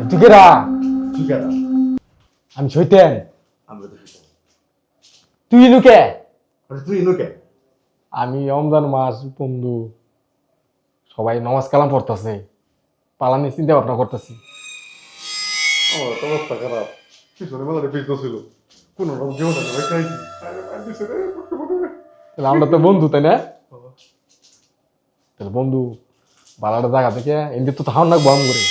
টিকেরা ঠিক আছে আমি সইতেন আমরা তো ঠিক তুই লুকে আছে তুই লোকে আমি রমজান মাস বন্ধু সবাই নমাজ কালাম পড়তেছে পালানি চিন্তা ভাবনা করতেছি। আমার তো অবস্থা খারাপ পিছনে মেলাটা বেশ ছিল কোনো রকম জীবনটা আমি খাইছি তাহলে আমরা তো বন্ধু তাই না? তাহলে বন্ধু বালাটা জায়গা থেকে এমনি তো তাহার না গরম করে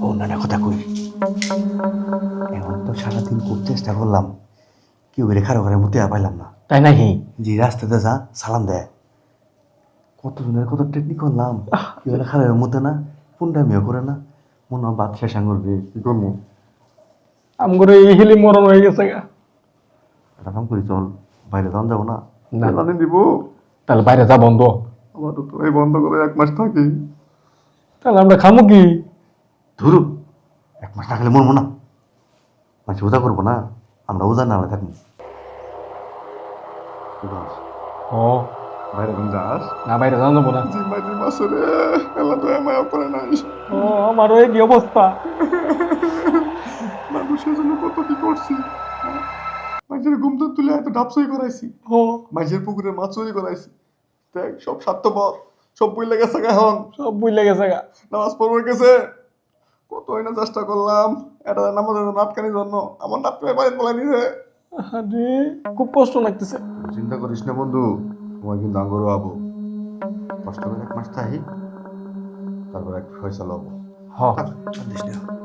ও নানা কথা কই এখন তো সারাদিন খুব চেষ্টা করলাম কেউ রেখার ঘরের মধ্যে পাইলাম না। তাই নাকি? যে রাস্তাতে যা সালাম দেয় কতজনের কত টেকনিক করলাম কেউ রেখার মধ্যে না পুন্ডামিও করে না মনে হয় বাদ শেষ আঙুর দিয়ে কি করবো। আমগরে এই হিলি মরণ হয়ে গেছে গা। একটা কাম করি চল বাইরে যান যাবো না না। জানি দিব তাহলে বাইরে যা বন্ধ। আমার তো এই বন্ধ করে 1 মাস থাকি তাহলে আমরা খামো কি? ধরু 1 মাস না খেলে মরবো না মাঝে ওজা করবো না আমরা ওজা না থাকবো। ও বাইরে কোন যাস না বাইরে যাওয়া যাবো না। জিম্মা জিম্মা সরে এলা তো এমআই করে নাই ও আমারও এই কি অবস্থা। মানুষের জন্য কত কি করছি মাঝের ঘুম তো তুলে এত ডাবসই করাইছি ও মাঝের পুকুরে মাছ চুরি করাইছি দেখ সব স্বার্থপর সব বইলে গেছে এখন সব বুঝলে গেছে গা। নামাজ পড়বে গেছে কত না চেষ্টা করলাম এটা নামাজের নাটকানির জন্য আমার নাটকে বাড়ি বলে নিছে আরে খুব কষ্ট লাগতেছে। চিন্তা করিস না বন্ধু তোমার কিন্তু আঙ্গরও আবো কষ্ট করে 1 মাস থাকি তারপর এক ফয়সালা হবো হ চল্লিশ টাকা